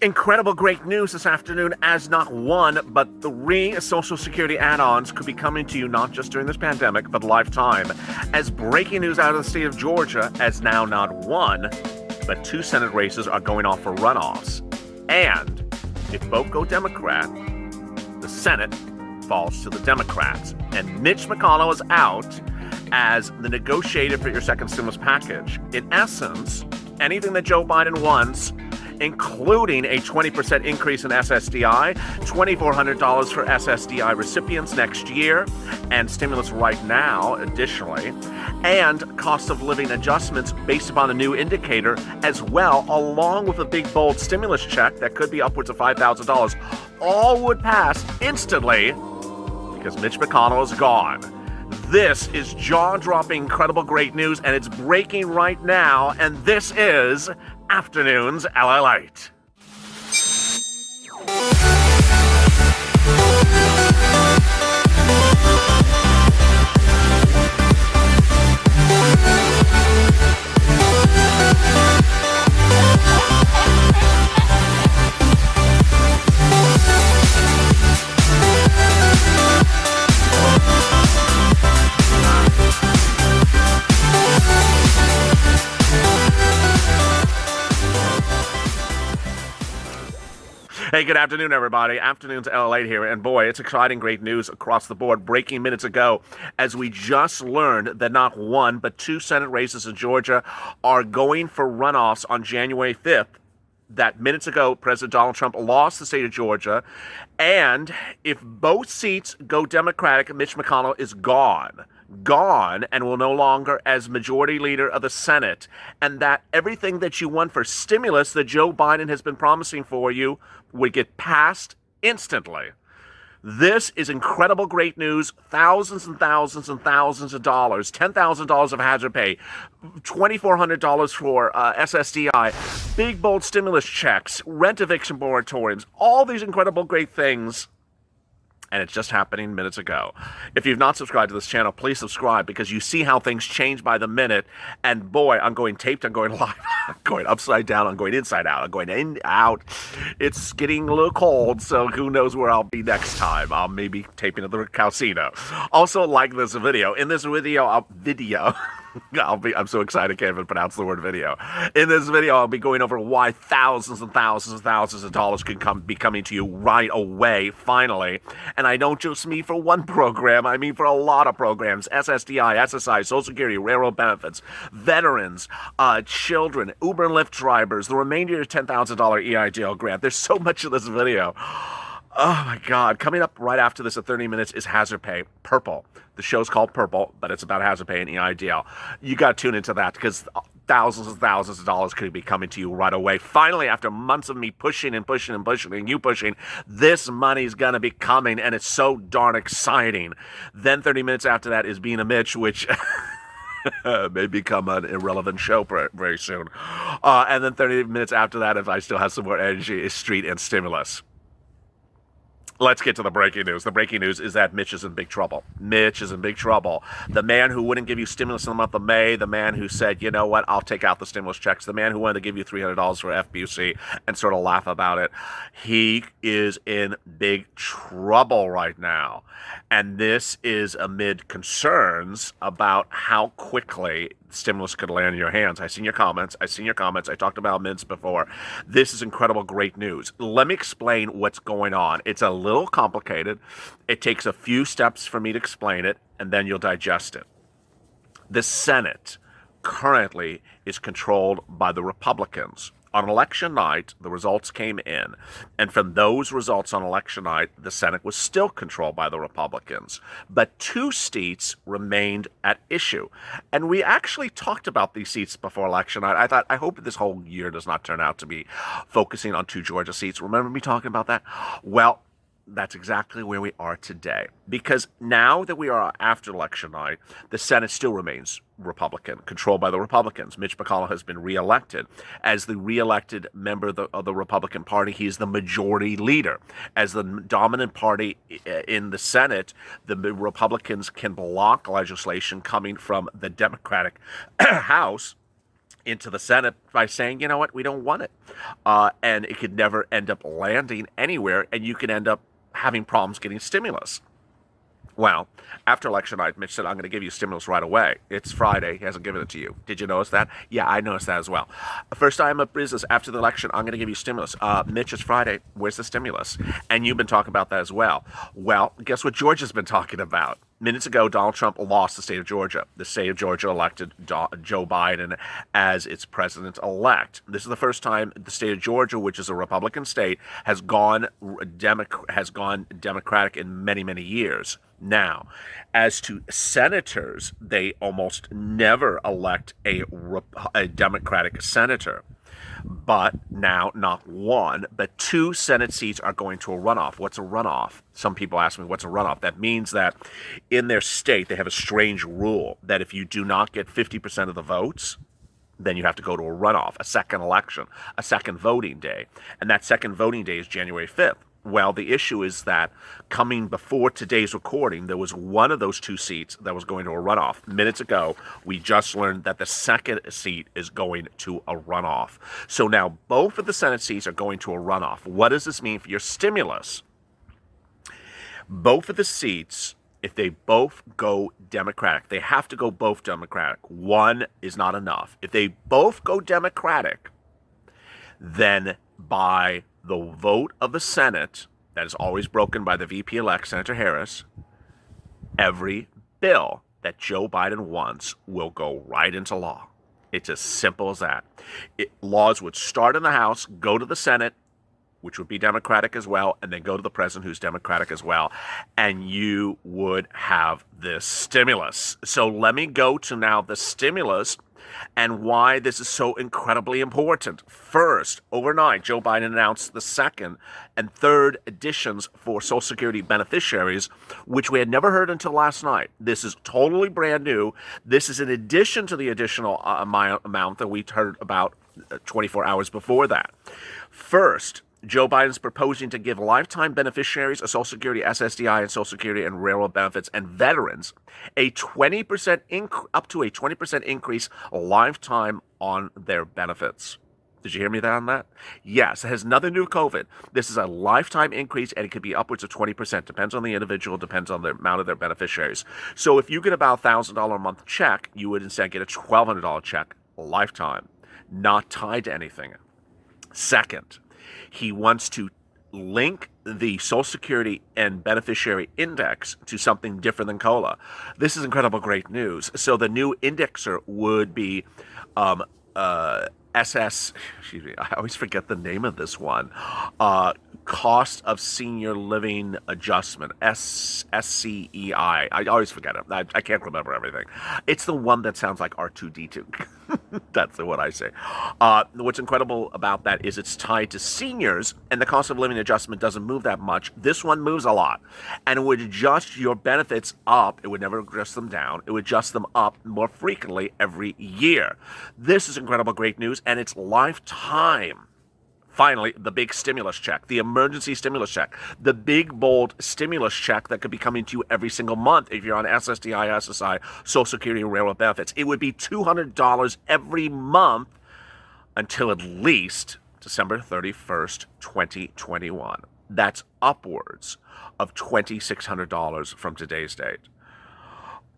Incredible great news this afternoon as not one, but three Social Security add-ons could be coming to you not just during this pandemic, but lifetime. As breaking news out of the state of Georgia, as now not one, but two Senate races are going off for runoffs. And if both go Democrat, the Senate falls to the Democrats. And Mitch McConnell is out as the negotiator for your second stimulus package. In essence, anything that Joe Biden wants, including a 20% increase in SSDI, $2,400 for SSDI recipients next year, and stimulus right now, additionally, and cost of living adjustments based upon a new indicator as well, along with a big, bold stimulus check that could be upwards of $5,000, all would pass instantly because Mitch McConnell is gone. This is jaw-dropping, incredible great news, and it's breaking right now, and this is Afternoons LALATE. Hey, good afternoon, everybody. Afternoons LALATE here, and boy, it's exciting, great news across the board. Breaking minutes ago, as we just learned that not one, but two Senate races in Georgia are going for runoffs on January 5th. That minutes ago, President Donald Trump lost the state of Georgia, and if both seats go Democratic, Mitch McConnell is gone, and will no longer as majority leader of the Senate, and that everything that you want for stimulus that Joe Biden has been promising for you would get passed instantly. This is incredible great news. Thousands and thousands and thousands of dollars, $10,000 of hazard pay, $2,400 for SSDI, big bold stimulus checks, rent eviction moratoriums, all these incredible great things. And it's just happening minutes ago. If you've not subscribed to this channel, please subscribe because you see how things change by the minute. And boy, I'm going taped, I'm going live, I'm going upside down, I'm going inside out, I'm going in, out. It's getting a little cold, so who knows where I'll be next time. I'll maybe taping at the casino. Also, like this video. In this video, I'm so excited I can't even pronounce the word video. In this video, I'll be going over why thousands and thousands and thousands of dollars can be coming to you right away, finally. And I don't just mean for one program, I mean for a lot of programs. SSDI, SSI, Social Security, railroad benefits, veterans, children, Uber and Lyft drivers, the remainder of $10,000 EIDL grant. There's so much of this video. Oh my God. Coming up right after this at 30 minutes is hazard pay. Purple. The show's called Purple, but it's about hazard pay and EIDL. You got to tune into that because thousands and thousands of dollars could be coming to you right away. Finally, after months of me pushing and pushing and pushing and you pushing, this money's going to be coming, and it's so darn exciting. Then 30 minutes after that is Being a Mitch, which may become an irrelevant show very soon. And then 30 minutes after that, if I still have some more energy, is Street and Stimulus. Let's get to the breaking news. The breaking news is that Mitch is in big trouble. Mitch is in big trouble. The man who wouldn't give you stimulus in the month of May, the man who said, you know what, I'll take out the stimulus checks, the man who wanted to give you $300 for FBC and sort of laugh about it, he is in big trouble right now. And this is amid concerns about how quickly stimulus could land in your hands. I've seen your comments. I talked about mints before. This is incredible great news. Let me explain what's going on. It's a little complicated. It takes a few steps for me to explain it, and then you'll digest it. The Senate currently is controlled by the Republicans. On election night, the results came in, and from those results on election night, the Senate was still controlled by the Republicans. But two seats remained at issue. And we actually talked about these seats before election night. I hope this whole year does not turn out to be focusing on two Georgia seats. Remember me talking about that? Well, that's exactly where we are today. Because now that we are after election night, the Senate still remains Republican, controlled by the Republicans. Mitch McConnell has been reelected. As the reelected member of the Republican Party, he is the majority leader. As the dominant party in the Senate, the Republicans can block legislation coming from the Democratic House into the Senate by saying, you know what, we don't want it. And it could never end up landing anywhere, and you could end up having problems getting stimulus. Well, after election night, Mitch said, I'm going to give you stimulus right away. It's Friday. He hasn't given it to you. Did you notice that? Yeah, I noticed that as well. First time of business after the election, I'm going to give you stimulus. Mitch, it's Friday. Where's the stimulus? And you've been talking about that as well. Well, guess what Georgia's been talking about? Minutes ago, Donald Trump lost the state of Georgia. The state of Georgia elected Joe Biden as its president-elect. This is the first time the state of Georgia, which is a Republican state, has gone Democratic in many, many years. Now, as to senators, they almost never elect a Democratic senator. But now, not one, but 2 Senate seats are going to a runoff. What's a runoff? Some people ask me, what's a runoff? That means that in their state, they have a strange rule that if you do not get 50% of the votes, then you have to go to a runoff, a second election, a second voting day. And that second voting day is January 5th. Well, the issue is that coming before today's recording, there was one of those 2 seats that was going to a runoff. Minutes ago, we just learned that the second seat is going to a runoff. So now both of the Senate seats are going to a runoff. What does this mean for your stimulus? Both of the seats, if they both go Democratic, they have to go both Democratic. One is not enough. If they both go Democratic, then by the vote of the Senate, that is always broken by the VP-elect, Senator Harris, every bill that Joe Biden wants will go right into law. It's as simple as that. Laws would start in the House, go to the Senate, which would be Democratic as well, and then go to the president, who's Democratic as well, and you would have this stimulus. So let me go to now the stimulus and why this is so incredibly important. First, overnight, Joe Biden announced the second and third additions for Social Security beneficiaries, which we had never heard until last night. This is totally brand new. This is in addition to the additional amount that we heard about 24 hours before that. First, Joe Biden's proposing to give lifetime beneficiaries of Social Security, SSDI, and Social Security and railroad benefits and veterans a 20% up to a 20% increase lifetime on their benefits. Did you hear me on that? Yes, it has nothing to do with COVID. This is a lifetime increase, and it could be upwards of 20%. Depends on the individual, depends on the amount of their beneficiaries. So if you get about a $1,000 a month check, you would instead get a $1,200 check lifetime, not tied to anything. Second, he wants to link the Social Security and beneficiary index to something different than COLA. This is incredible great news. So the new indexer would be excuse me, I always forget the name of this one. Cost of Senior Living Adjustment, SCEI. I always forget it. I can't remember everything. It's the one that sounds like R2-D2. That's what I say. What's incredible about that is it's tied to seniors, and the cost of living adjustment doesn't move that much. This one moves a lot, and it would adjust your benefits up. It would never adjust them down. It would adjust them up more frequently every year. This is incredible great news, and it's lifetime. Finally, the big stimulus check, the emergency stimulus check, the big, bold stimulus check that could be coming to you every single month if you're on SSDI, SSI, Social Security, and railroad benefits. It would be $200 every month until at least December 31st, 2021. That's upwards of $2,600 from today's date.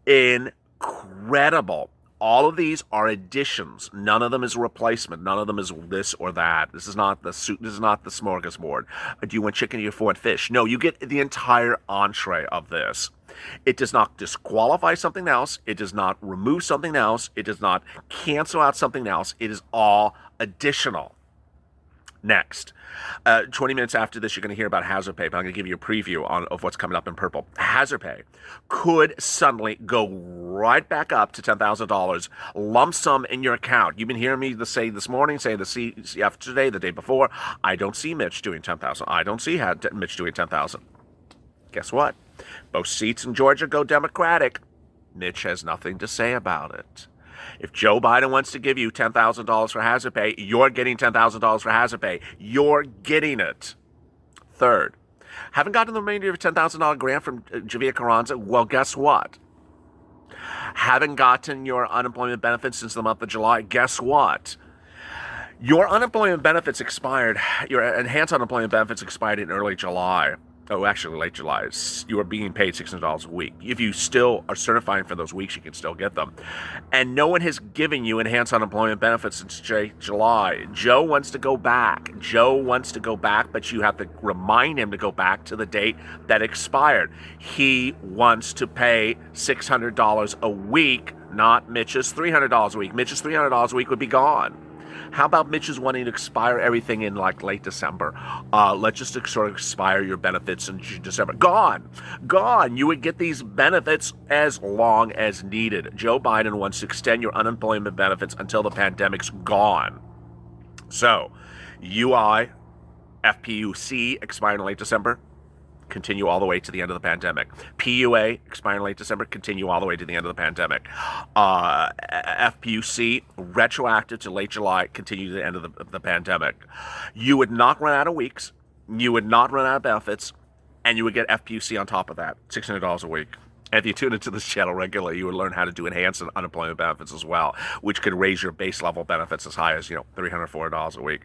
Incredible. All of these are additions. None of them is a replacement. None of them is this or that. This is not the smorgasbord. Do you want chicken? Do you want fish? No, you get the entire entree of this. It does not disqualify something else. It does not remove something else. It does not cancel out something else. It is all additional. Next, 20 minutes after this, you're going to hear about hazard pay, but I'm going to give you a preview of what's coming up in purple. Hazard pay could suddenly go right back up to $10,000, lump sum in your account. You've been hearing me say this morning, say yesterday, the day before, I don't see Mitch doing $10,000. I don't see Mitch doing $10,000. Guess what? Both seats in Georgia go Democratic. Mitch has nothing to say about it. If Joe Biden wants to give you $10,000 for hazard pay, you're getting $10,000 for hazard pay. You're getting it. Third, haven't gotten the remainder of a $10,000 grant from Javier Carranza? Well, guess what? Haven't gotten your unemployment benefits since the month of July? Guess what? Your unemployment benefits expired, your enhanced unemployment benefits expired in early July. Oh, actually, late July. You are being paid $600 a week. If you still are certifying for those weeks, you can still get them. And no one has given you enhanced unemployment benefits since July. Joe wants to go back. But you have to remind him to go back to the date that expired. He wants to pay $600 a week, not Mitch's $300 a week. Mitch's $300 a week would be gone. How about Mitch's wanting to expire everything in like late December? Let's just sort of expire your benefits in December. Gone. You would get these benefits as long as needed. Joe Biden wants to extend your unemployment benefits until the pandemic's gone. So, UI, FPUC expiring in late December, continue all the way to the end of the pandemic. PUA, expiring late December, continue all the way to the end of the pandemic. FPUC, retroactive to late July, continue to the end of the pandemic. You would not run out of weeks, you would not run out of benefits, and you would get FPUC on top of that, $600 a week. And if you tune into this channel regularly, you would learn how to do enhanced unemployment benefits as well, which could raise your base level benefits as high as, $304 a week.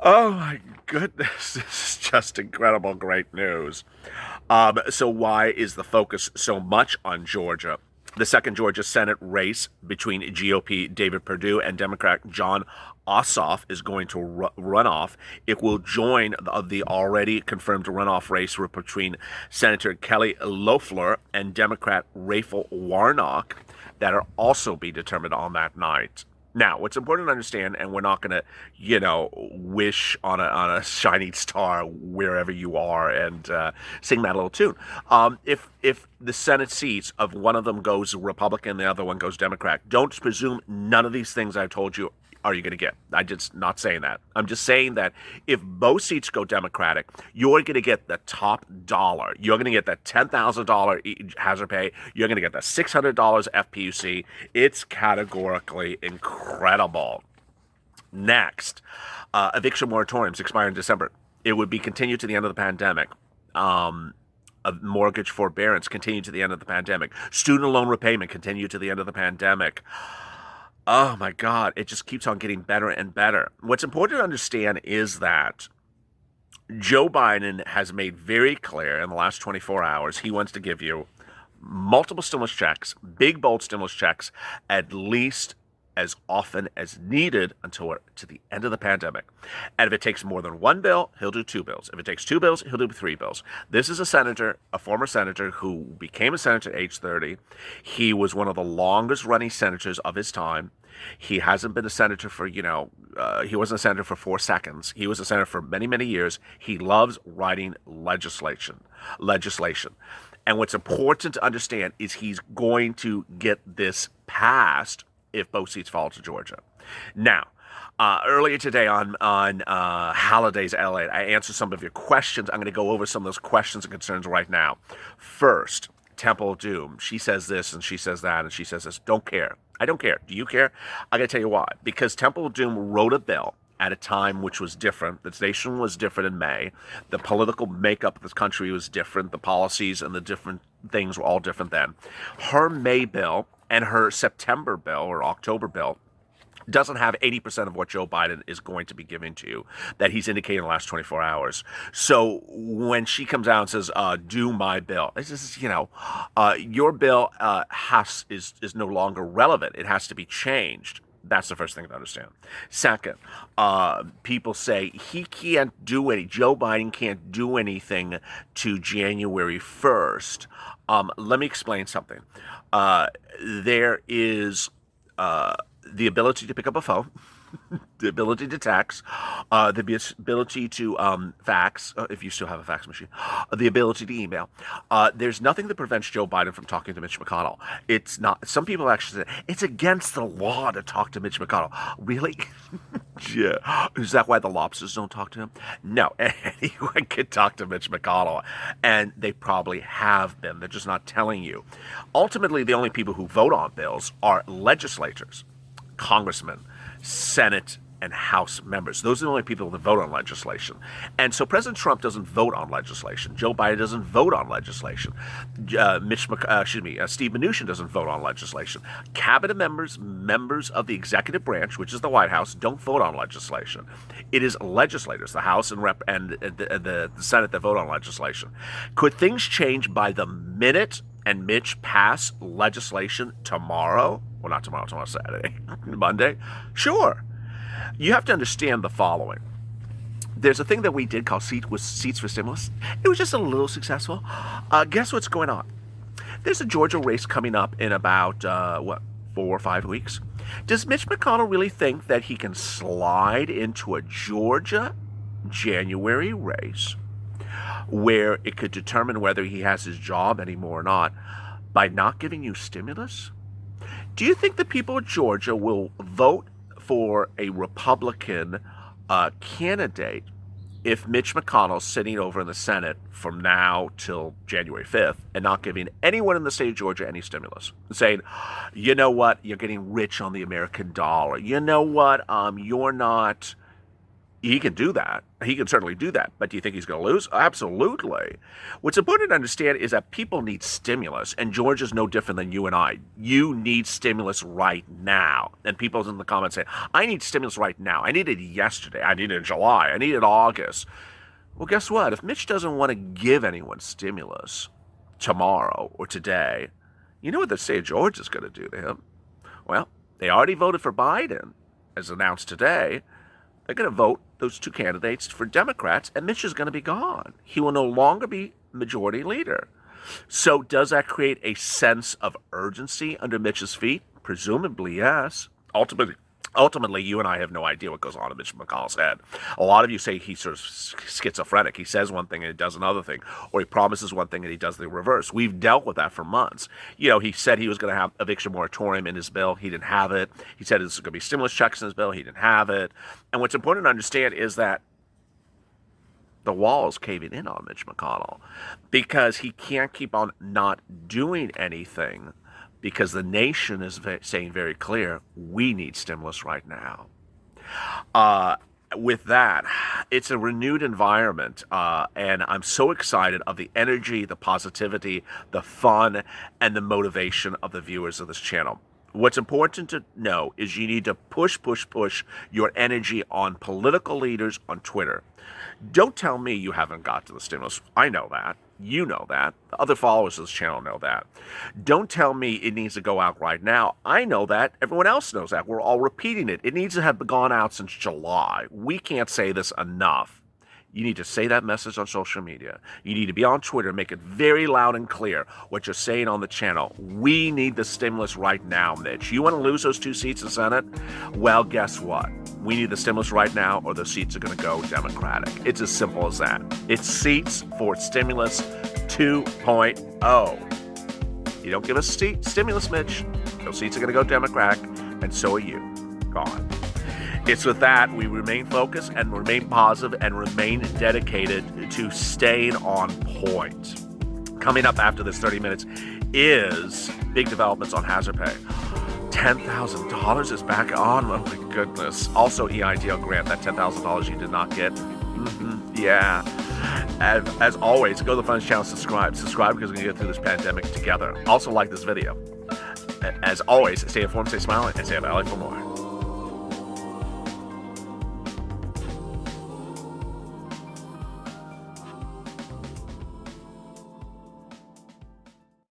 Oh my goodness, this is just incredible, great news. So why is the focus so much on Georgia? The second Georgia Senate race between GOP David Perdue and Democrat Jon Ossoff is going to run off. It will join the already confirmed runoff race between Senator Kelly Loeffler and Democrat Raphael Warnock that will also be determined on that night. Now, what's important to understand, and we're not going to, wish on a shining star wherever you are and sing that little tune. If the Senate seats of one of them goes Republican, the other one goes Democrat, don't presume none of these things I've told you are you going to get. I'm just not saying that. I'm just saying that if both seats go Democratic, you're going to get the top dollar. You're going to get that $10,000 hazard pay. You're going to get the $600 FPUC. It's categorically incredible. Next, eviction moratoriums expire in December. It would be continued to the end of the pandemic. Mortgage forbearance continued to the end of the pandemic. Student loan repayment continued to the end of the pandemic. Oh my God, it just keeps on getting better and better. What's important to understand is that Joe Biden has made very clear in the last 24 hours he wants to give you multiple stimulus checks, big, bold stimulus checks, at least as often as needed until to the end of the pandemic. And if it takes more than one bill, he'll do two bills. If it takes two bills, he'll do three bills. This is a former senator who became a senator at age 30. He was one of the longest running senators of his time. He hasn't been a senator for, he wasn't a senator for 4 seconds. He was a senator for many, many years. He loves writing legislation. And what's important to understand is he's going to get this passed if both seats fall to Georgia. Now, earlier today on Holidays LA, I answered some of your questions. I'm going to go over some of those questions and concerns right now. First, Temple of Doom. She says this and she says that and she says this. Don't care. I don't care. Do you care? I got to tell you why. Because Temple of Doom wrote a bill at a time which was different. The nation was different in May. The political makeup of this country was different. The policies and the different things were all different then. Her May bill and her September bill or October bill doesn't have 80% of what Joe Biden is going to be giving to you that he's indicated in the last 24 hours. So when she comes out and says, do my bill, it's just, your bill is no longer relevant. It has to be changed. That's the first thing to understand. Second, people say Joe Biden can't do anything to January 1st. Let me explain something. There is the ability to pick up a phone, the ability to text, the ability to fax, if you still have a fax machine, the ability to email. There's nothing that prevents Joe Biden from talking to Mitch McConnell. It's not. Some people actually say it's against the law to talk to Mitch McConnell. Really? Yeah. Is that why the lobsters don't talk to him? No. Anyone can talk to Mitch McConnell, and they probably have been. They're just not telling you. Ultimately, the only people who vote on bills are legislators, congressmen, Senate and House members. Those are the only people that vote on legislation. And so President Trump doesn't vote on legislation. Joe Biden doesn't vote on legislation. Steve Mnuchin doesn't vote on legislation. Cabinet members, members of the executive branch, which is the White House, don't vote on legislation. It is legislators, the House and the Senate, that vote on legislation. Could things change by the minute and Mitch pass legislation tomorrow? Well, not tomorrow, Saturday, Monday. Sure. You have to understand the following. There's a thing that we did called Seats for Stimulus. It was just a little successful. Guess what's going on? There's a Georgia race coming up in about, 4 or 5 weeks. Does Mitch McConnell really think that he can slide into a Georgia January race where it could determine whether he has his job anymore or not by not giving you stimulus? Do you think the people of Georgia will vote for a Republican candidate if Mitch McConnell's sitting over in the Senate from now till January 5th and not giving anyone in the state of Georgia any stimulus? Saying, you know what, you're getting rich on the American dollar. You know what, you're not... He can do that. He can certainly do that. But do you think he's going to lose? Absolutely. What's important to understand is that people need stimulus, and Georgia's no different than you and I. You need stimulus right now. And people in the comments say, I need stimulus right now. I need it yesterday. I need it in July. I need it in August. Well, guess what? If Mitch doesn't want to give anyone stimulus tomorrow or today, you know what the state of Georgia's going to do to him? Well, they already voted for Biden, as announced today. They're going to vote those two candidates for Democrats, and Mitch is going to be gone. He will no longer be majority leader. So does that create a sense of urgency under Mitch's feet? Presumably, yes. Ultimately, you and I have no idea what goes on in Mitch McConnell's head. A lot of you say he's sort of schizophrenic. He says one thing and he does another thing. Or he promises one thing and he does the reverse. We've dealt with that for months. You know, he said he was going to have eviction moratorium in his bill. He didn't have it. He said there's going to be stimulus checks in his bill. He didn't have it. And what's important to understand is that the wall is caving in on Mitch McConnell because he can't keep on not doing anything, because the nation is saying very clear, we need stimulus right now. With that, it's a renewed environment, and I'm so excited of the energy, the positivity, the fun, and the motivation of the viewers of this channel. What's important to know is you need to push your energy on political leaders on Twitter. Don't tell me you haven't got to the stimulus. I know that. You know that. The other followers of this channel know that. Don't tell me it needs to go out right now. I know that. Everyone else knows that. We're all repeating it. It needs to have gone out since July. We can't say this enough. You need to say that message on social media. You need to be on Twitter, make it very loud and clear what you're saying on the channel. We need the stimulus right now, Mitch. You want to lose those 2 seats in the Senate? Well, guess what? We need the stimulus right now, or those seats are going to go Democratic. It's as simple as that. It's seats for stimulus 2.0. You don't give us stimulus, Mitch, those seats are going to go Democratic, and so are you. Gone. It's with that we remain focused and remain positive and remain dedicated to staying on point. Coming up after this 30 minutes is big developments on hazard pay. $10,000 is back on. Oh my goodness. Also, EIDL grant, that $10,000 you did not get. Yeah. As always, go to the Funds channel, subscribe because we're going to get through this pandemic together. Also, like this video. As always, stay informed, stay smiling, and stay at LA for more.